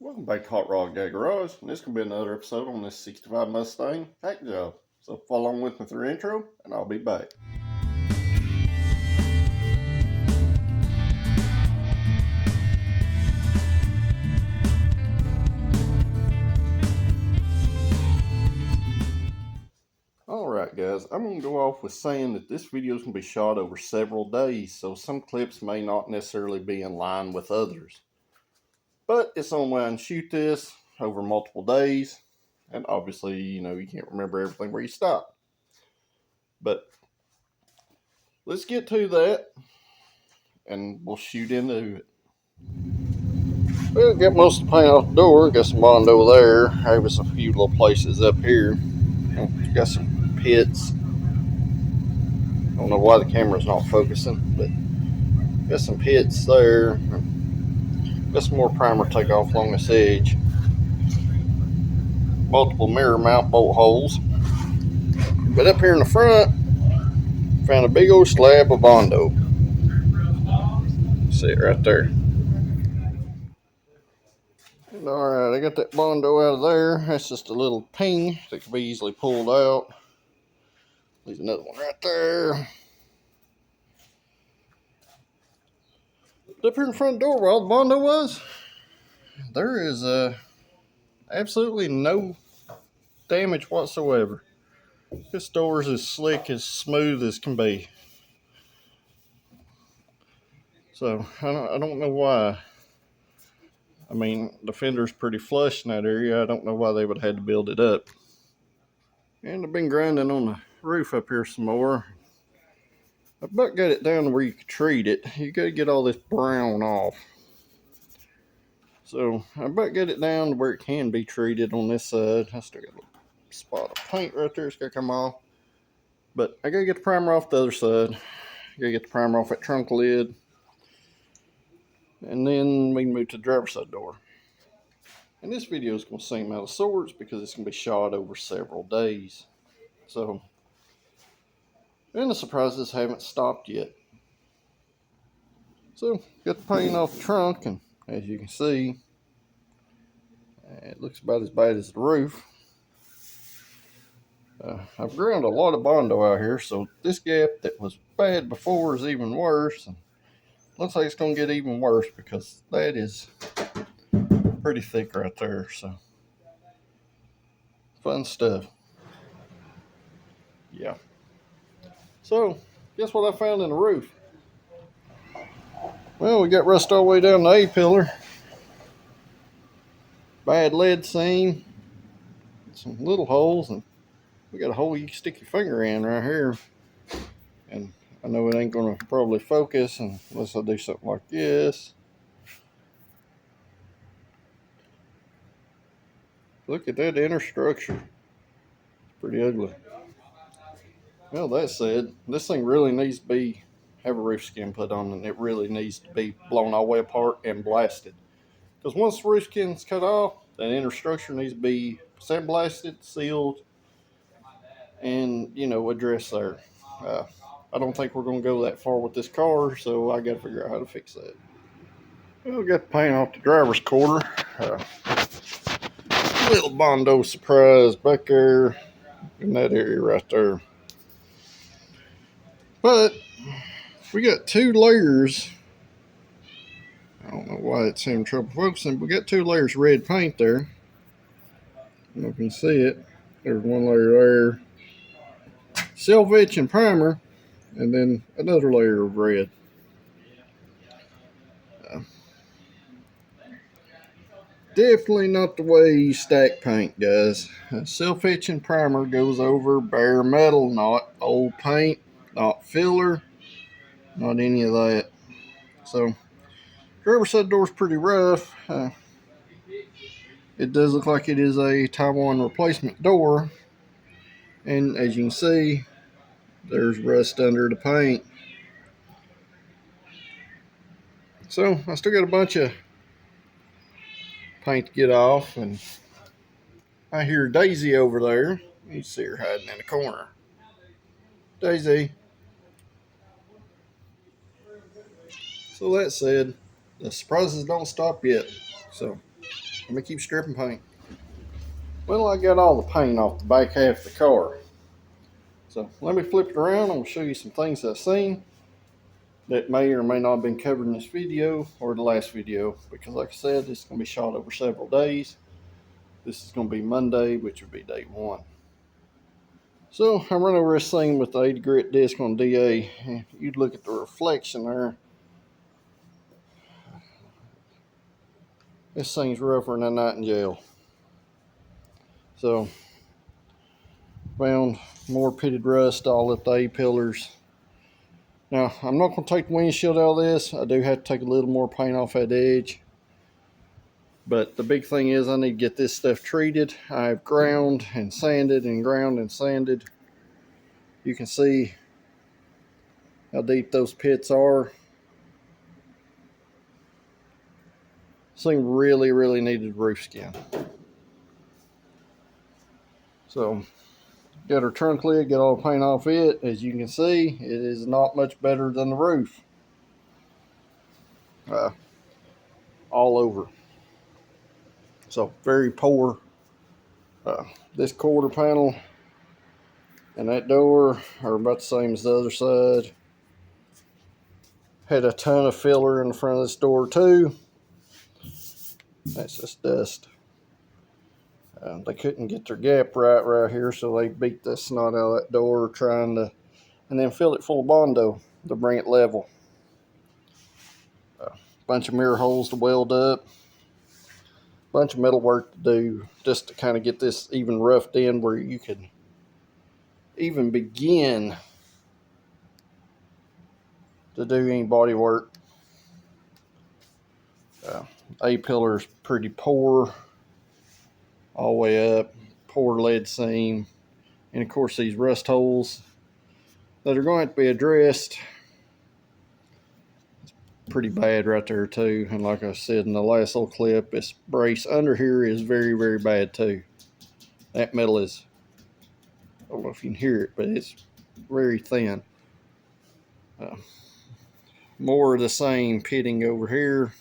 Welcome back to Hot Rod Guy Garage, and this can be another episode on this 65 Mustang hack job. So follow along with me through the intro, and I'll be back. Alright guys, I'm going to go off with saying that this video is going to be shot over several days, so some clips may not necessarily be in line with others. But it's the only way I can shoot this over multiple days, and obviously, you can't remember everything where you stop. But let's get to that, and we'll shoot into it. Well, get most of the paint off the door. Got some Bondo there. There was a few little places up here. Got some pits. I don't know why the camera's not focusing, but got some pits there. Got some more primer take off along this edge. Multiple mirror mount bolt holes. But up here in the front, found a big old slab of Bondo. See it right there. Alright, I got that Bondo out of there. That's just a little ping that can be easily pulled out. There's another one right there. Up here in the front door where all the Bondo was, there is absolutely no damage whatsoever. This door is as slick, as smooth as can be. So I don't know why. I mean, the fender's pretty flush in that area. I don't know why they would have had to build it up. And I've been grinding on the roof up here some more. I about got it down to where you can treat it. You got to get all this brown off. So I about got it down to where it can be treated on this side. I still got a little spot of paint right there. It's got to come off. But I got to get the primer off the other side. I got to get the primer off that trunk lid. And then we can move to the driver's side door. And this video is going to seem out of sorts because it's going to be shot over several days. So, and the surprises haven't stopped yet. So, got the paint off the trunk, and as you can see, it looks about as bad as the roof. I've ground a lot of Bondo out here, so this gap that was bad before is even worse. And looks like it's going to get even worse because that is pretty thick right there. So, fun stuff. Yeah. So, guess what I found in the roof? Well, we got rust all the way down the A-pillar. Bad lead seam. Some little holes, and we got a hole you can stick your finger in right here. And I know it ain't going to probably focus unless I do something like this. Look at that inner structure. It's pretty ugly. Well, that said, this thing really needs to have a roof skin put on, and it really needs to be blown all the way apart and blasted. Because once the roof skin's cut off, that inner structure needs to be sandblasted, sealed, and, addressed there. I don't think we're going to go that far with this car, so I got to figure out how to fix that. Well, we got the paint off the driver's quarter. Little Bondo surprise back there in that area right there. But we got two layers. I don't know why it's having trouble focusing, but we got two layers of red paint there. I don't know if you can see it. There's one layer there. Self-etch and primer, and then another layer of red. Definitely not the way you stack paint, guys. Self-etch and primer goes over bare metal, not old paint, not filler, not any of that. So, driver's side door is pretty rough. It does look like it is a Taiwan replacement door. And as you can see, there's rust under the paint. So, I still got a bunch of paint to get off, and I hear Daisy over there. You see her hiding in the corner. Daisy. So that said, the surprises don't stop yet. So let me keep stripping paint. Well, I got all the paint off the back half of the car. So let me flip it around. I'm going to show you some things I've seen that may or may not have been covered in this video or the last video, because like I said, it's going to be shot over several days. This is going to be Monday, which would be day 1. So I run over this thing with the 80 grit disc on DA, and you'd look at the reflection there. This thing's rougher than a nightingale. So found more pitted rust all up the A-pillars. Now I'm not going to take the windshield out of this. I do have to take a little more paint off that edge. But the big thing is I need to get this stuff treated. I've ground and sanded and ground and sanded. You can see how deep those pits are. This thing really needed roof skin. So got our trunk lid, got all the paint off it. As you can see, it is not much better than the roof. All over. So very poor. This quarter panel and that door are about the same as the other side. Had a ton of filler in the front of this door too. That's just dust. They couldn't get their gap right here, so they beat the snot out of that door trying to, and then fill it full of Bondo to bring it level. Bunch of mirror holes to weld up. Bunch of metal work to do just to kind of get this even roughed in where you could even begin to do any body work. A-pillar is pretty poor all the way up, poor lead seam, and of course these rust holes that are going to have to be addressed. It's pretty bad right there too, and like I said in the last little clip, this brace under here is very bad too. That metal is, I don't know if you can hear it, but it's very thin. More of the same pitting over here.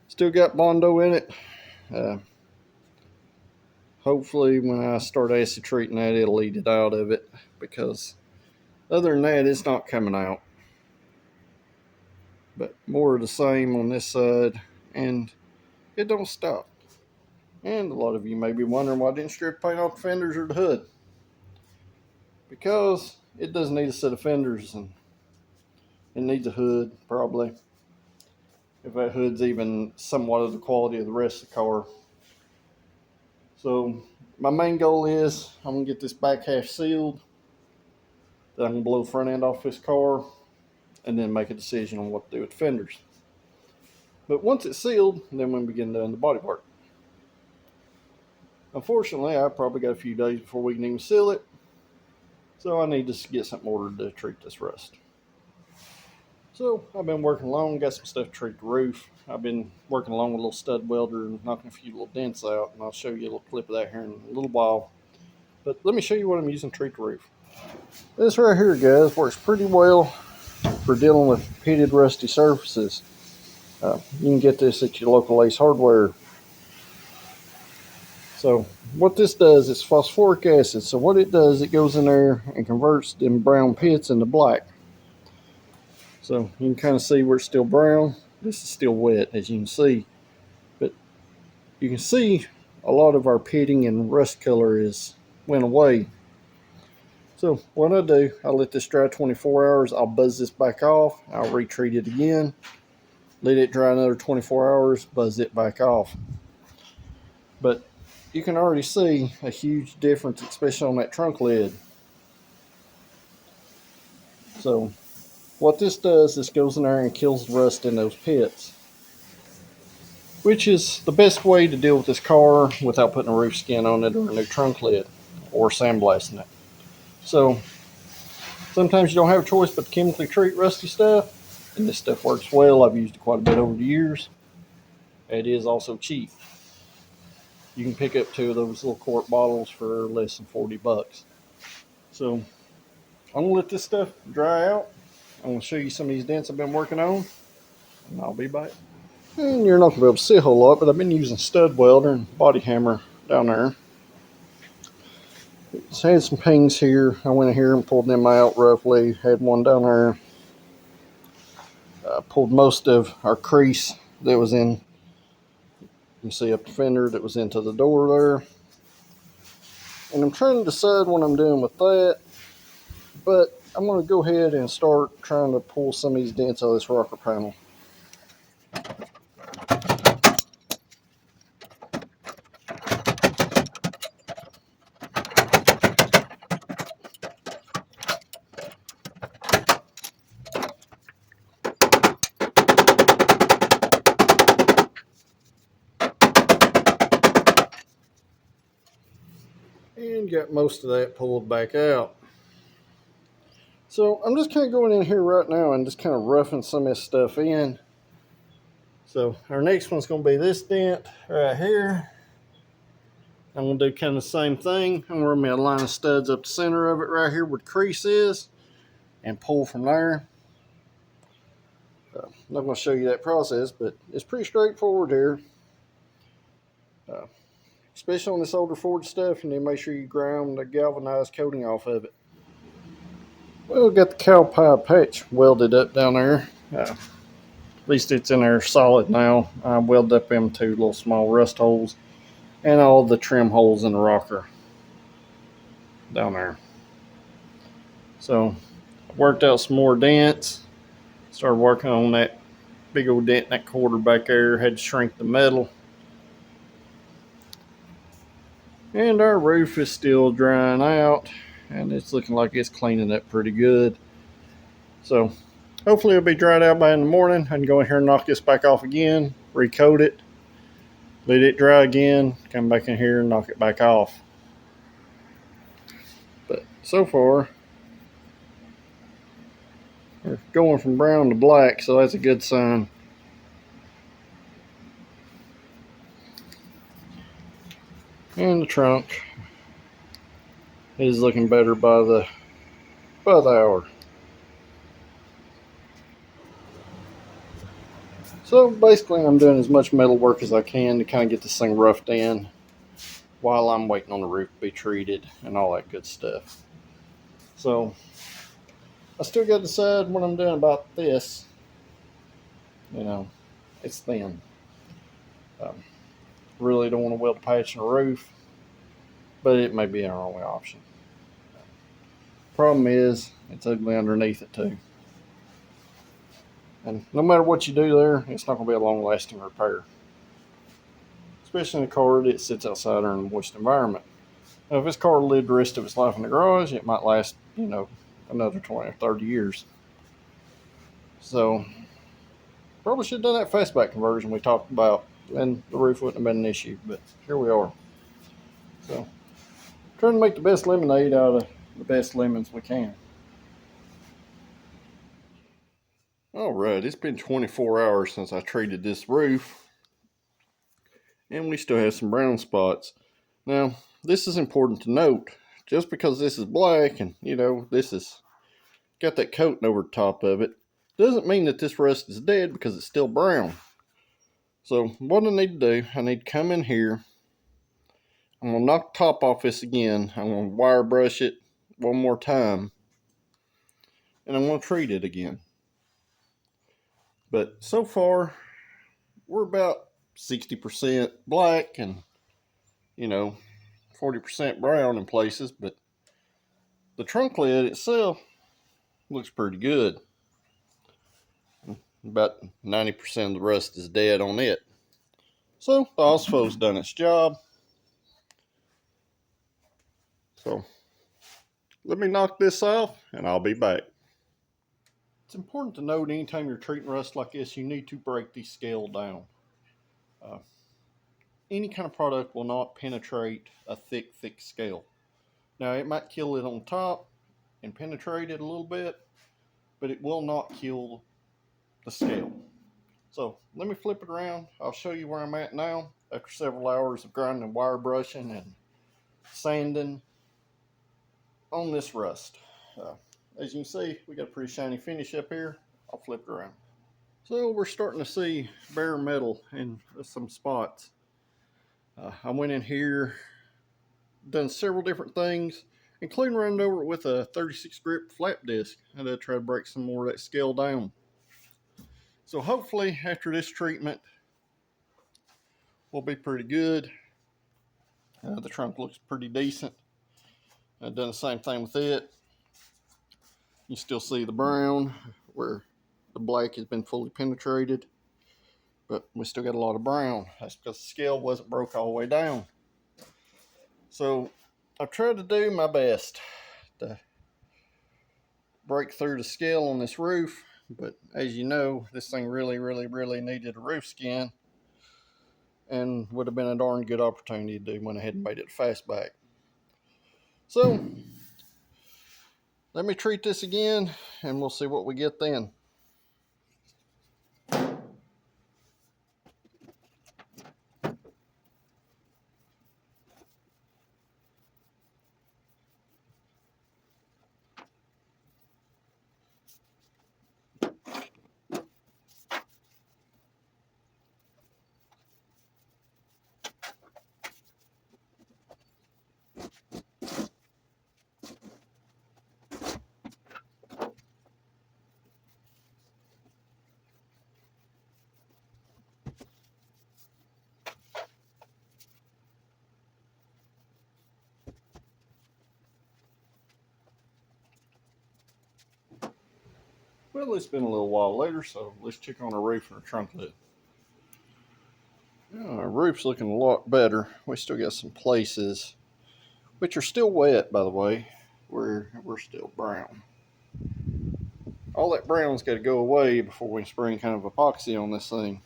Still got Bondo in it. Hopefully when I start acid treating that, it'll eat it out of it, because other than that, it's not coming out. But more of the same on this side, and it don't stop. And a lot of you may be wondering why I didn't strip paint off the fenders or the hood. Because it does need a set of fenders, and it needs a hood probably, if that hood's even somewhat of the quality of the rest of the car. So my main goal is I'm going to get this back half sealed. Then I'm going to blow the front end off this car and then make a decision on what to do with the fenders. But once it's sealed, then we begin doing the body work. Unfortunately, I probably got a few days before we can even seal it. So I need to get something ordered to treat this rust. So I've been working along, got some stuff to treat the roof. I've been working along with a little stud welder and knocking a few little dents out, and I'll show you a little clip of that here in a little while. But let me show you what I'm using to treat the roof. This right here, guys, works pretty well for dealing with pitted, rusty surfaces. You can get this at your local Ace Hardware. So what this does is phosphoric acid. So what it does, it goes in there and converts them brown pits into black. So you can kind of see where it's still brown. This is still wet, as you can see. But you can see a lot of our pitting and rust color went away. So what I do, I let this dry 24 hours. I'll buzz this back off. I'll retreat it again. Let it dry another 24 hours. Buzz it back off. But you can already see a huge difference, especially on that trunk lid. So what this does, this goes in there and kills the rust in those pits, which is the best way to deal with this car without putting a roof skin on it or a new trunk lid or sandblasting it. So sometimes you don't have a choice but to chemically treat rusty stuff, and this stuff works well. I've used it quite a bit over the years. It is also cheap. You can pick up 2 of those little quart bottles for less than 40 bucks. So I'm gonna let this stuff dry out. I'm going to show you some of these dents I've been working on, and I'll be back. And you're not going to be able to see a whole lot, but I've been using stud welder and body hammer down there. It's had some pings here. I went in here and pulled them out roughly. Had one down there. Pulled most of our crease that was in. You can see up the fender that was into the door there. And I'm trying to decide what I'm doing with that. But I'm going to go ahead and start trying to pull some of these dents out of this rocker panel. And got most of that pulled back out. So I'm just kind of going in here right now and just kind of roughing some of this stuff in. So our next one's going to be this dent right here. I'm going to do kind of the same thing. I'm going to run me a line of studs up the center of it right here where the crease is and pull from there. I'm not going to show you that process, but it's pretty straightforward here. Especially on this older Ford stuff, you need to make sure you ground the galvanized coating off of it. Well, we've got the cow pie patch welded up down there. At least it's in there solid now. I welded up them two little small rust holes and all the trim holes in the rocker down there. So I worked out some more dents. Started working on that big old dent in that quarter back there. Had to shrink the metal. And our roof is still drying out, and it's looking like it's cleaning up pretty good. So hopefully it'll be dried out by in the morning. I can go in here and knock this back off again, recoat it, let it dry again, come back in here and knock it back off. But so far, we're going from brown to black, so that's a good sign. And the trunk is looking better by the hour. So basically I'm doing as much metal work as I can to kind of get this thing roughed in while I'm waiting on the roof to be treated and all that good stuff. So I still got to decide what I'm doing about this. You know, it's thin. Really don't want to weld a patch in the roof, but it may be our only option. Problem is, it's ugly underneath it too. And no matter what you do there, it's not going to be a long-lasting repair. Especially in a car that sits outside in a moist environment. Now, if this car lived the rest of its life in the garage, it might last, another 20 or 30 years. So, probably should have done that fastback conversion we talked about, and the roof wouldn't have been an issue, but here we are. So, trying to make the best lemonade out of the best lemons we can. Alright, it's been 24 hours since I treated this roof, and we still have some brown spots. Now, this is important to note. Just because this is black and, this is got that coating over the top of it, doesn't mean that this rust is dead because it's still brown. So what I need to do, I need to come in here. I'm going to knock the top off this again. I'm going to wire brush it one more time. And I'm going to treat it again. But so far, we're about 60% black and, 40% brown in places. But the trunk lid itself looks pretty good. About 90% of the rust is dead on it. So the Osfo's done its job. So let me knock this off and I'll be back. It's important to note anytime you're treating rust like this, you need to break the scale down. Any kind of product will not penetrate a thick scale. Now it might kill it on top and penetrate it a little bit, but it will not kill the scale. So let me flip it around. I'll show you where I'm at now after several hours of grinding and wire brushing and sanding on this rust. As you can see, we got a pretty shiny finish up here. I'll flip it around. So we're starting to see bare metal in some spots. I went in here, done several different things, including running over it with a 36 grip flap disc. And I try to break some more of that scale down. So hopefully after this treatment, we'll be pretty good. The trunk looks pretty decent. I've done the same thing with it. You still see the brown where the black has been fully penetrated, but we still got a lot of brown. That's because the scale wasn't broke all the way down. So I've tried to do my best to break through the scale on this roof, but as you know, this thing really needed a roof skin, and would have been a darn good opportunity to do. Went ahead and made it fastback. So let me treat this again and we'll see what we get then. Well, it's been a little while later, so let's check on our roof and our trunk lid. Our roof's looking a lot better. We still got some places, which are still wet, by the way, where we're still brown. All that brown's got to go away before we spray kind of epoxy on this thing.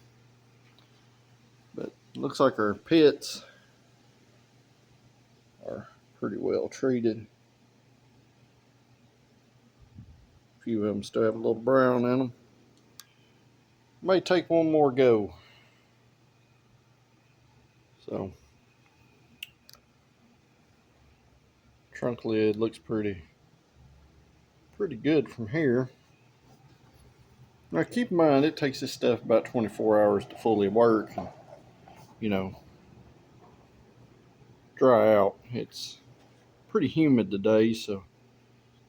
But it looks like our pits are pretty well treated. A few of them still have a little brown in them. May take one more go. So trunk lid looks pretty good from here. Now keep in mind, it takes this stuff about 24 hours to fully work and, dry out. It's pretty humid today, so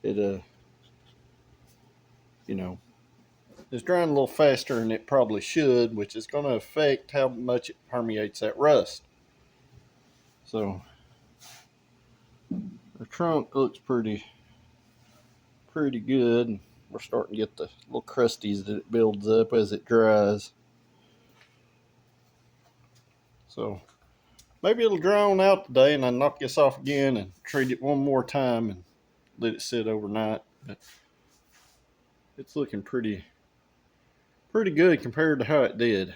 it it's drying a little faster than it probably should, which is going to affect how much it permeates that rust. So the trunk looks pretty good. We're starting to get the little crusties that it builds up as it dries. So maybe it'll dry on out today and I knock this off again and treat it one more time and let it sit overnight. But it's looking pretty good compared to how it did.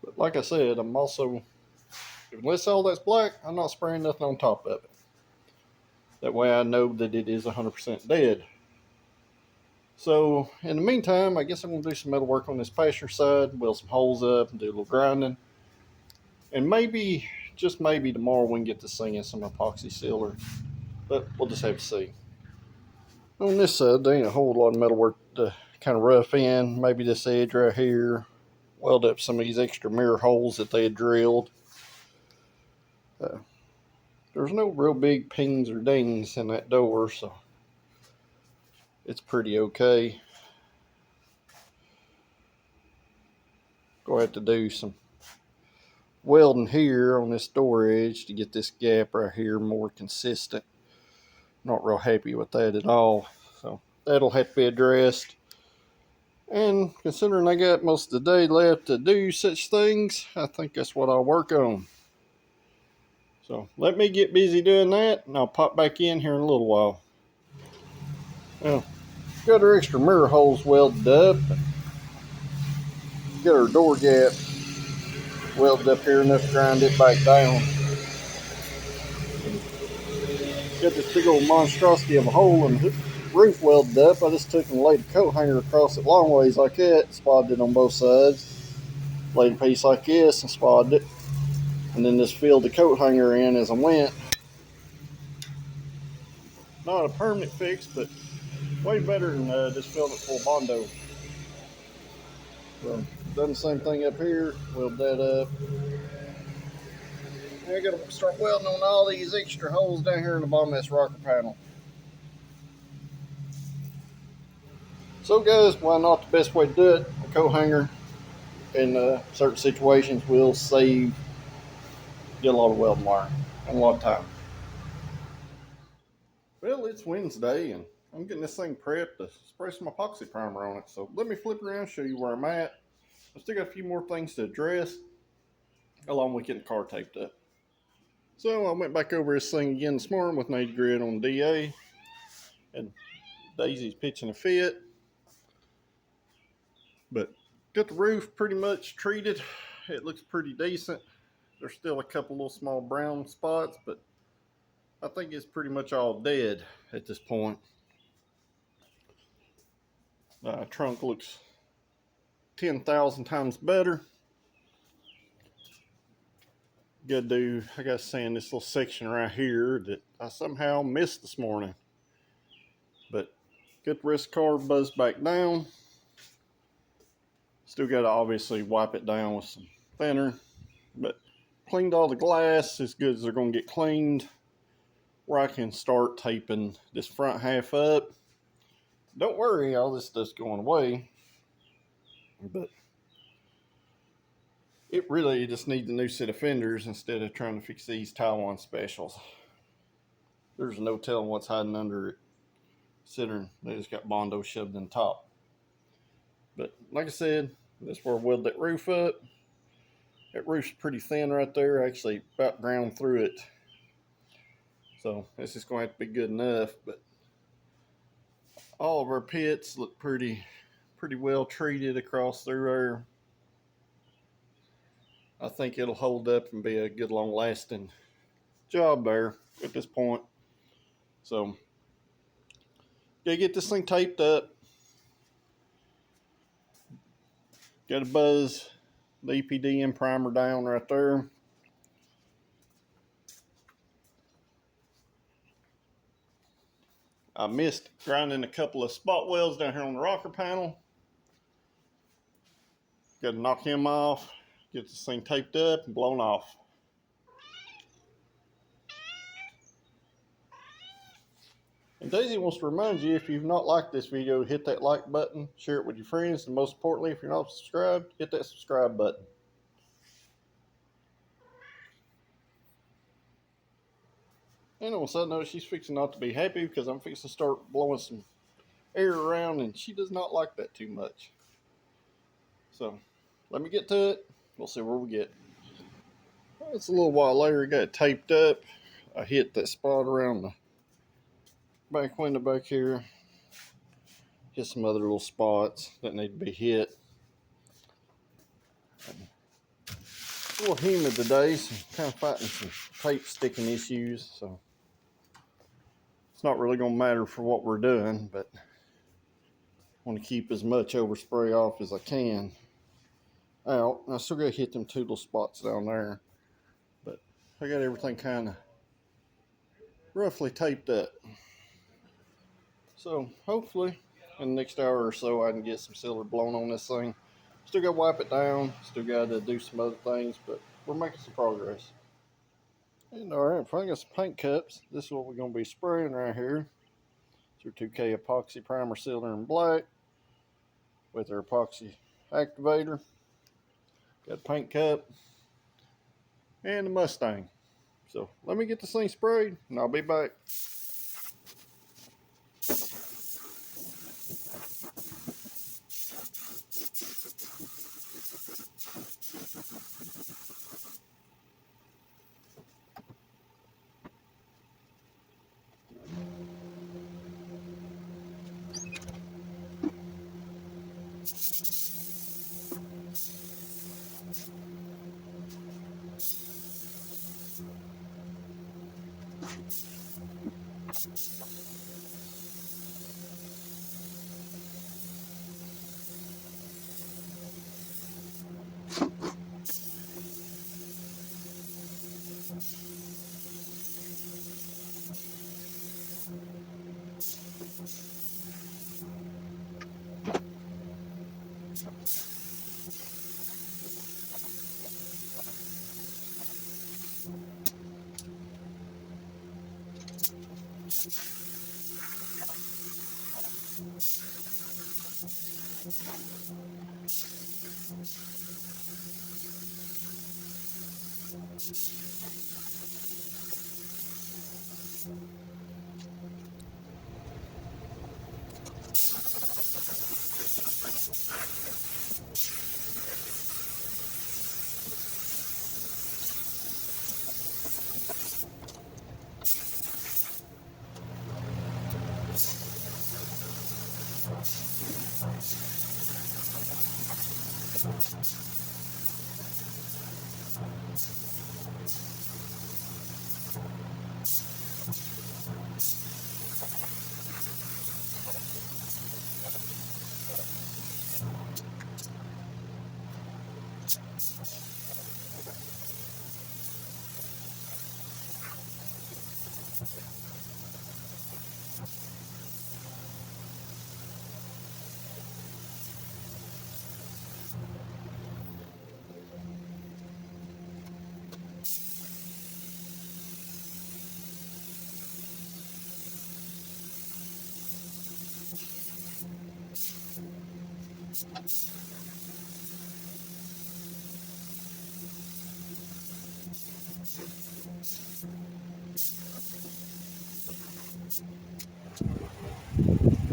But like I said, I'm also, unless all that's black, I'm not spraying nothing on top of it. That way I know that it is 100% dead. So in the meantime, I guess I'm going to do some metal work on this passenger side, weld some holes up and do a little grinding. And maybe, just maybe tomorrow we can get this thing in some epoxy sealer. But we'll just have to see. On this side, there ain't a whole lot of metal work to kind of rough in. Maybe this edge right here. Weld up some of these extra mirror holes that they had drilled. There's no real big pings or dings in that door, so it's pretty okay. Go have to do some welding here on this door edge to get this gap right here more consistent. Not real happy with that at all, so that'll have to be addressed. And considering I got most of the day left to do such things, I think that's what I'll work on. So let me get busy doing that, and I'll pop back in here in a little while. Now, got our extra mirror holes welded up. Got our door gap welded up here enough to grind it back down. Got this big old monstrosity of a hole in the roof welded up. I just took and laid a coat hanger across it long ways like that, spotted it on both sides. Laid a piece like this and spotted it. And then just filled the coat hanger in as I went. Not a permanent fix, but Way better than just filling it full of Bondo. So, done the same thing up here. Weld that up. Now I gotta start welding on all these extra holes down here in the bottom of this rocker panel. So guys, why not the best way to do it? A coat hanger in certain situations will save you a lot of welding wire and a lot of time. Well, it's Wednesday and I'm getting this thing prepped to spray some epoxy primer on it. So let me flip around and show you where I'm at. I still got a few more things to address along with getting the car taped up. So I went back over this thing again this morning with an 80 grit on DA, and Daisy's pitching a fit. But got the roof pretty much treated. It looks pretty decent. There's still a couple little small brown spots, but I think it's pretty much all dead at this point. Trunk looks 10,000 times better. I gotta sand this little section right here that I somehow missed this morning. But get the rest of the car buzzed back down. Still gotta obviously wipe it down with some thinner, but cleaned all the glass as good as they're gonna get cleaned, where I can start taping this front half up. Don't worry, all this stuff's going away, but it really just needs a new set of fenders instead of trying to fix these Taiwan specials. There's no telling what's hiding under it, considering they just got Bondo shoved in top. But like I said, that's where I welded that roof up. That roof's pretty thin right there, actually about ground through it. So this is going to have to be good enough, but all of our pits look pretty well treated across through there. I think it'll hold up and be a good long lasting job there at this point. So gotta get this thing taped up. Gotta buzz the EPDM primer down right there. I missed grinding a couple of spot welds down here on the rocker panel. Got to knock him off, get this thing taped up and blown off. And Daisy wants to remind you, if you've not liked this video, hit that like button, share it with your friends, and most importantly, if you're not subscribed, hit that subscribe button. And on a side note, she's fixing not to be happy because I'm fixing to start blowing some air around, and she does not like that too much. So let me get to it. We'll see where we get. Well, it's a little while later. I got it taped up. I hit that spot around the back window back here. Hit some other little spots that need to be hit. It's a little humid today, so I'm kind of fighting some tape sticking issues. So it's not really going to matter for what we're doing, but I want to keep as much overspray off as I can out. I still got to hit them two little spots down there, but I got everything kind of roughly taped up. So hopefully in the next hour or so I can get some silver blown on this thing. Still got to wipe it down, still got to do some other things, but we're making some progress. And alright, finally got some paint cups. This is what we're going to be spraying right here. It's your 2K epoxy primer sealer in black with our epoxy activator. Got a paint cup and the Mustang. So let me get this thing sprayed and I'll be back.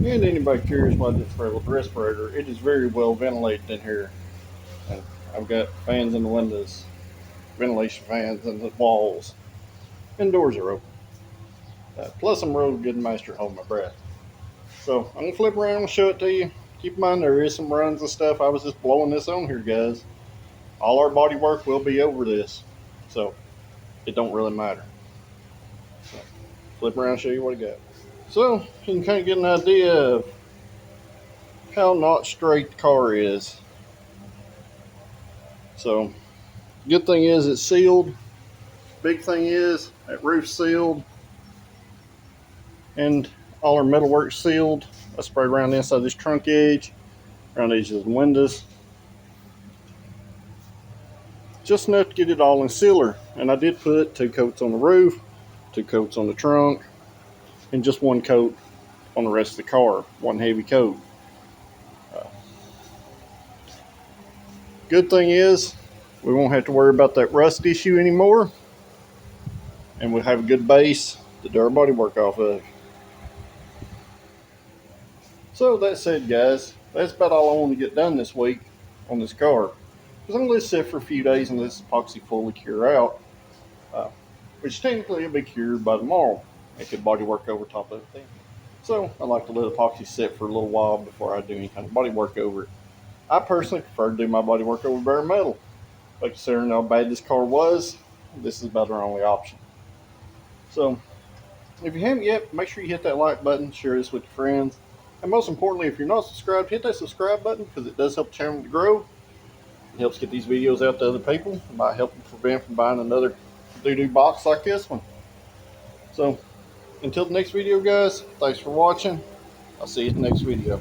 And anybody curious why this respirator, it is very well ventilated in here. And I've got fans in the windows, ventilation fans in the walls, and doors are open. Plus, I'm real good master holding my breath. So I'm gonna flip around and show it to you. Keep in mind there is some runs and stuff. I was just blowing this on here, guys. All our body work will be over this, so it don't really matter. So, flip around and show you what I got. So you can kind of get an idea of how not straight the car is. So good thing is it's sealed. Big thing is that roof's sealed and all our metalwork's sealed. I sprayed around the inside of this trunk edge, around the edges of the windows, just enough to get it all in sealer. And I did put 2 coats on the roof, 2 coats on the trunk, and just 1 coat on the rest of the car, 1 heavy coat. Good thing is we won't have to worry about that rust issue anymore, and we'll have a good base to do our body work off of. So that said, guys, that's about all I want to get done this week on this car, because I'm going to let it sit for a few days and let this epoxy fully cure out, which technically will be cured by tomorrow. I could body work over top of it then. So I like to let epoxy sit for a little while before I do any kind of body work over it. I personally prefer to do my body work over bare metal, but considering how bad this car was, this is about our only option. So if you haven't yet, make sure you hit that like button, share this with your friends, and most importantly, if you're not subscribed, hit that subscribe button, because it does help the channel to grow. It helps get these videos out to other people. It might help them prevent from buying another doo-doo box like this one. So until the next video, guys, thanks for watching. I'll see you in the next video.